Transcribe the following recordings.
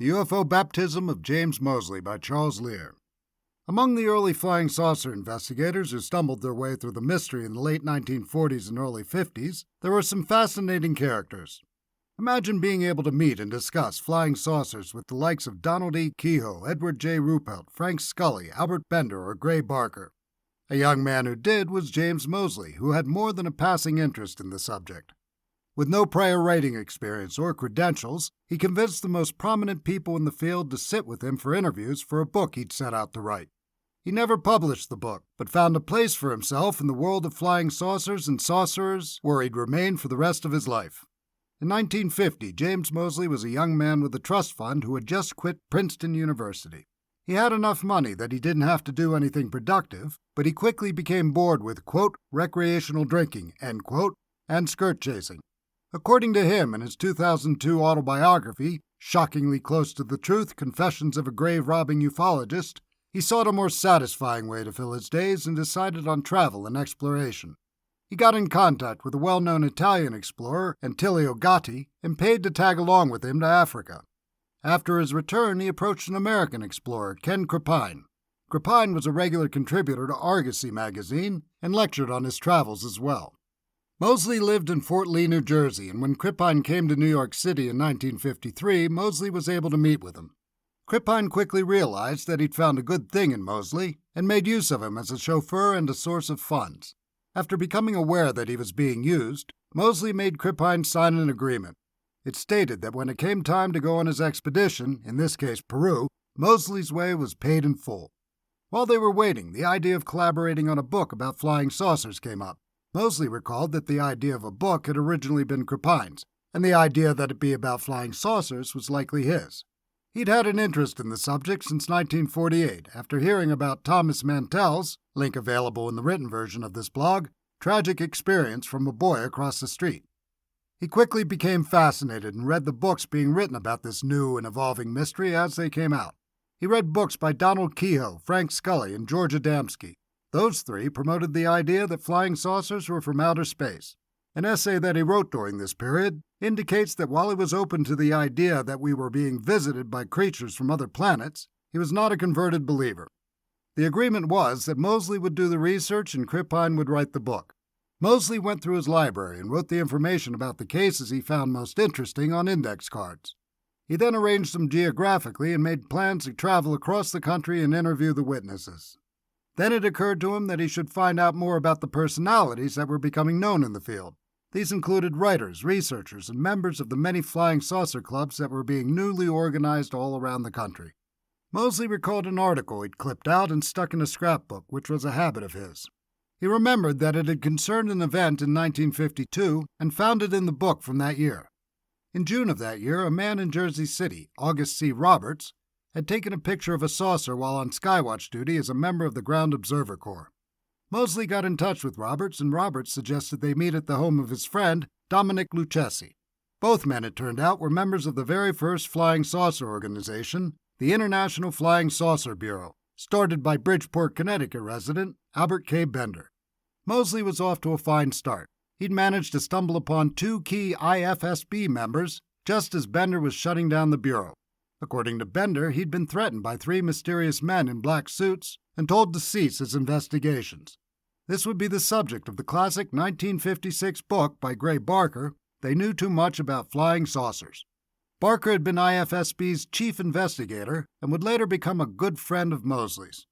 The UFO Baptism of James Moseley by Charles Lear. Among the early flying saucer investigators who stumbled their way through the mystery in the late 1940s and early 50s, there were some fascinating characters. Imagine being able to meet and discuss flying saucers with the likes of Donald E. Kehoe, Edward J. Ruppelt, Frank Scully, Albert Bender, or Gray Barker. A young man who did was James Moseley, who had more than a passing interest in the subject. With no prior writing experience or credentials, he convinced the most prominent people in the field to sit with him for interviews for a book he'd set out to write. He never published the book, but found a place for himself in the world of flying saucers and sorcerers, where he'd remain for the rest of his life. In 1950, James Moseley was a young man with a trust fund who had just quit Princeton University. He had enough money that he didn't have to do anything productive, but he quickly became bored with, quote, recreational drinking, end quote, and skirt chasing. According to him in his 2002 autobiography, shockingly close to the truth, Confessions of a Grave-Robbing Ufologist, he sought a more satisfying way to fill his days and decided on travel and exploration. He got in contact with a well-known Italian explorer, Antilio Gatti, and paid to tag along with him to Africa. After his return, he approached an American explorer, Ken Crepine. Crepine was a regular contributor to Argosy magazine and lectured on his travels as well. Moseley lived in Fort Lee, New Jersey, and when Crepine came to New York City in 1953, Moseley was able to meet with him. Crepine quickly realized that he'd found a good thing in Moseley and made use of him as a chauffeur and a source of funds. After becoming aware that he was being used, Moseley made Crepine sign an agreement. It stated that when it came time to go on his expedition, in this case Peru, Moseley's way was paid in full. While they were waiting, the idea of collaborating on a book about flying saucers came up. Moseley recalled that the idea of a book had originally been Crepine's, and the idea that it be about flying saucers was likely his. He'd had an interest in the subject since 1948 after hearing about Thomas Mantell's, link available in the written version of this blog, tragic experience from a boy across the street. He quickly became fascinated and read the books being written about this new and evolving mystery as they came out. He read books by Donald Kehoe, Frank Scully, and George Adamski. Those three promoted the idea that flying saucers were from outer space. An essay that he wrote during this period indicates that while he was open to the idea that we were being visited by creatures from other planets, he was not a converted believer. The agreement was that Moseley would do the research and Crepine would write the book. Moseley went through his library and wrote the information about the cases he found most interesting on index cards. He then arranged them geographically and made plans to travel across the country and interview the witnesses. Then it occurred to him that he should find out more about the personalities that were becoming known in the field. These included writers, researchers, and members of the many flying saucer clubs that were being newly organized all around the country. Moseley recalled an article he'd clipped out and stuck in a scrapbook, which was a habit of his. He remembered that it had concerned an event in 1952 and found it in the book from that year. In June of that year, a man in Jersey City, August C. Roberts, had taken a picture of a saucer while on skywatch duty as a member of the Ground Observer Corps. Moseley got in touch with Roberts, and Roberts suggested they meet at the home of his friend, Dominic Lucchesi. Both men, it turned out, were members of the very first flying saucer organization, the International Flying Saucer Bureau, started by Bridgeport, Connecticut resident Albert K. Bender. Moseley was off to a fine start. He'd managed to stumble upon two key IFSB members just as Bender was shutting down the Bureau. According to Bender, he'd been threatened by three mysterious men in black suits and told to cease his investigations. This would be the subject of the classic 1956 book by Gray Barker, They Knew Too Much About Flying Saucers. Barker had been IFSB's chief investigator and would later become a good friend of Moseley's.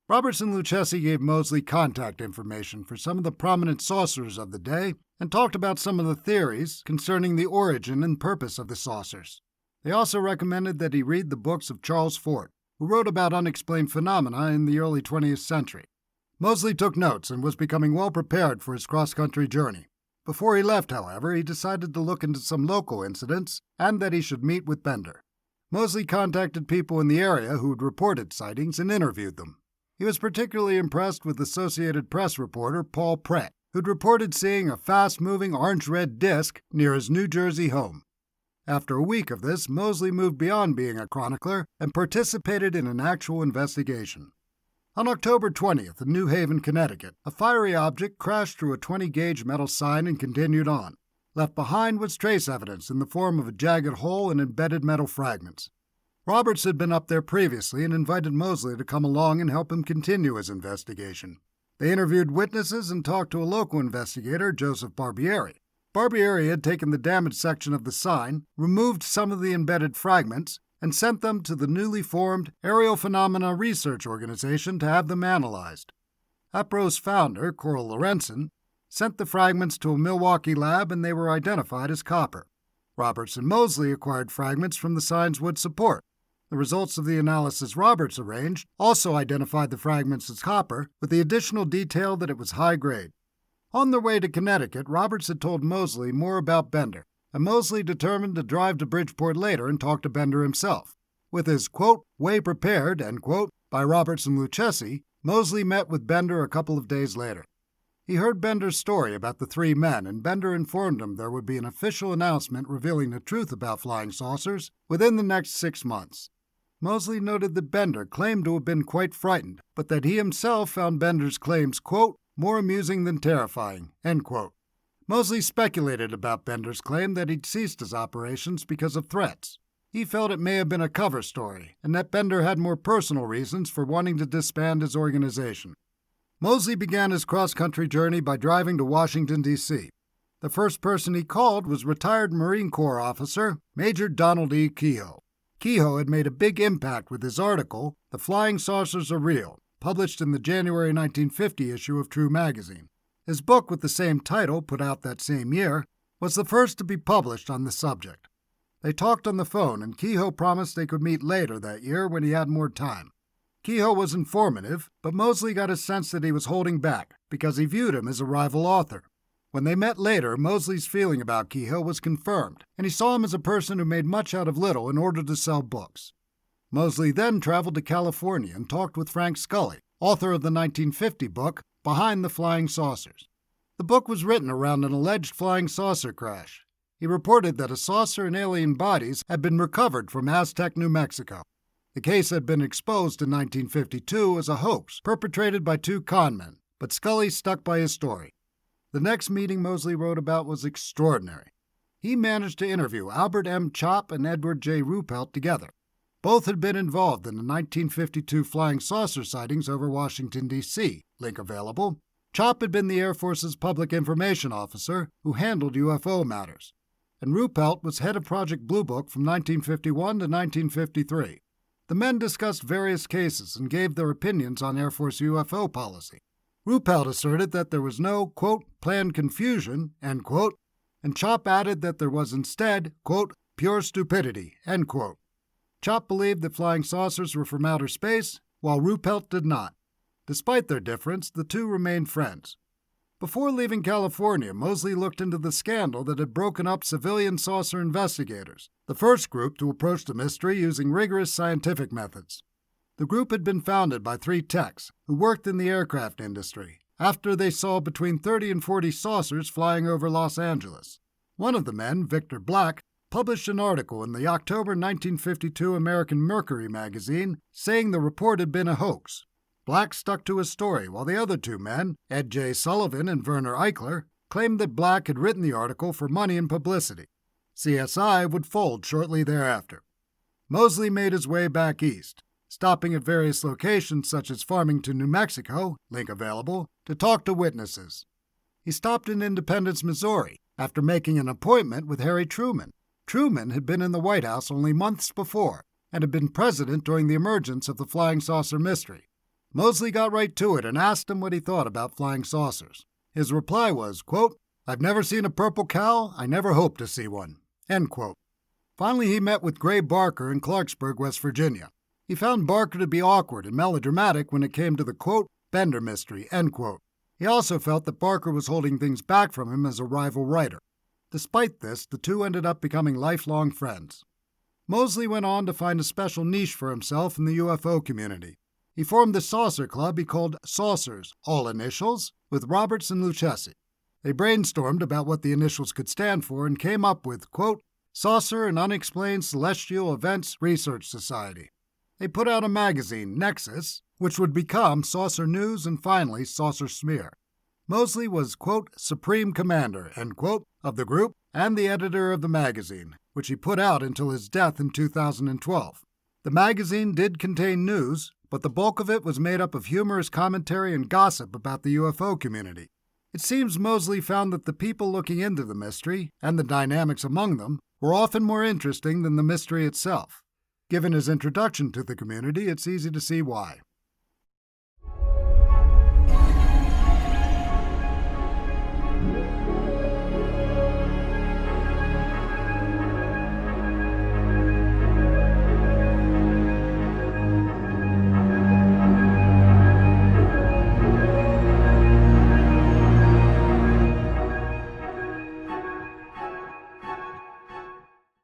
Roberts and Lucchesi gave Moseley contact information for some of the prominent saucers of the day and talked about some of the theories concerning the origin and purpose of the saucers. They also recommended that he read the books of Charles Fort, who wrote about unexplained phenomena in the early 20th century. Moseley took notes and was becoming well prepared for his cross-country journey. Before he left, however, he decided to look into some local incidents and that he should meet with Bender. Moseley contacted people in the area who had reported sightings and interviewed them. He was particularly impressed with Associated Press reporter Paul Pratt, who'd reported seeing a fast-moving orange-red disc near his New Jersey home. After a week of this, Moseley moved beyond being a chronicler and participated in an actual investigation. On October 20th in New Haven, Connecticut, a fiery object crashed through a 20-gauge metal sign and continued on. Left behind was trace evidence in the form of a jagged hole and embedded metal fragments. Roberts had been up there previously and invited Moseley to come along and help him continue his investigation. They interviewed witnesses and talked to a local investigator, Joseph Barbieri. Barbieri had taken the damaged section of the sign, removed some of the embedded fragments, and sent them to the newly formed Aerial Phenomena Research Organization to have them analyzed. APRO's founder, Coral Lorenzen, sent the fragments to a Milwaukee lab and they were identified as copper. Roberts and Moseley acquired fragments from the sign's wood support. The results of the analysis Roberts arranged also identified the fragments as copper, with the additional detail that it was high grade. On their way to Connecticut, Roberts had told Moseley more about Bender, and Moseley determined to drive to Bridgeport later and talk to Bender himself. With his, quote, way prepared, end quote, by Roberts and Lucchesi, Moseley met with Bender a couple of days later. He heard Bender's story about the three men, and Bender informed him there would be an official announcement revealing the truth about flying saucers within the next 6 months. Moseley noted that Bender claimed to have been quite frightened, but that he himself found Bender's claims, quote, more amusing than terrifying, end quote. Moseley speculated about Bender's claim that he'd ceased his operations because of threats. He felt it may have been a cover story, and that Bender had more personal reasons for wanting to disband his organization. Moseley began his cross-country journey by driving to Washington, D.C. The first person he called was retired Marine Corps officer Major Donald E. Kehoe. Kehoe had made a big impact with his article, The Flying Saucers Are Real, published in the January 1950 issue of True magazine. His book with the same title, put out that same year, was the first to be published on the subject. They talked on the phone, and Kehoe promised they could meet later that year when he had more time. Kehoe was informative, but Moseley got a sense that he was holding back because he viewed him as a rival author. When they met later, Moseley's feeling about Kehoe was confirmed, and he saw him as a person who made much out of little in order to sell books. Moseley then traveled to California and talked with Frank Scully, author of the 1950 book Behind the Flying Saucers. The book was written around an alleged flying saucer crash. He reported that a saucer and alien bodies had been recovered from Aztec, New Mexico. The case had been exposed in 1952 as a hoax perpetrated by 2 conmen, but Scully stuck by his story. The next meeting Moseley wrote about was extraordinary. He managed to interview Albert M. Chopp and Edward J. Ruppelt together. Both had been involved in the 1952 flying saucer sightings over Washington, D.C., link available. Chopp had been the Air Force's public information officer who handled UFO matters, and Ruppelt was head of Project Blue Book from 1951 to 1953. The men discussed various cases and gave their opinions on Air Force UFO policy. Ruppelt asserted that there was no, quote, planned confusion, end quote, and Chopp added that there was instead, quote, pure stupidity, end quote. Chopp believed that flying saucers were from outer space, while Ruppelt did not. Despite their difference, the two remained friends. Before leaving California, Moseley looked into the scandal that had broken up civilian saucer investigators, the first group to approach the mystery using rigorous scientific methods. The group had been founded by 3 techs who worked in the aircraft industry after they saw between 30 and 40 saucers flying over Los Angeles. One of the men, Victor Black, published an article in the October 1952 American Mercury magazine saying the report had been a hoax. Black stuck to his story, while the other 2 men, Ed J. Sullivan and Werner Eichler, claimed that Black had written the article for money and publicity. CSI would fold shortly thereafter. Moseley made his way back east, stopping at various locations such as Farmington, New Mexico, link available, to talk to witnesses. He stopped in Independence, Missouri, after making an appointment with Harry Truman. Truman had been in the White House only months before and had been president during the emergence of the flying saucer mystery. Moseley got right to it and asked him what he thought about flying saucers. His reply was, quote, I've never seen a purple cow, I never hope to see one, end quote. Finally, he met with Gray Barker in Clarksburg, West Virginia. He found Barker to be awkward and melodramatic when it came to the, quote, Bender mystery, end quote. He also felt that Barker was holding things back from him as a rival writer. Despite this, the two ended up becoming lifelong friends. Moseley went on to find a special niche for himself in the UFO community. He formed the saucer club he called Saucers, all initials, with Roberts and Lucchesi. They brainstormed about what the initials could stand for and came up with, quote, Saucer and Unexplained Celestial Events Research Society. They put out a magazine, Nexus, which would become Saucer News and finally Saucer Smear. Moseley was, quote, Supreme Commander, end quote, of the group and the editor of the magazine, which he put out until his death in 2012. The magazine did contain news, but the bulk of it was made up of humorous commentary and gossip about the UFO community. It seems Moseley found that the people looking into the mystery, and the dynamics among them, were often more interesting than the mystery itself. Given his introduction to the community, it's easy to see why.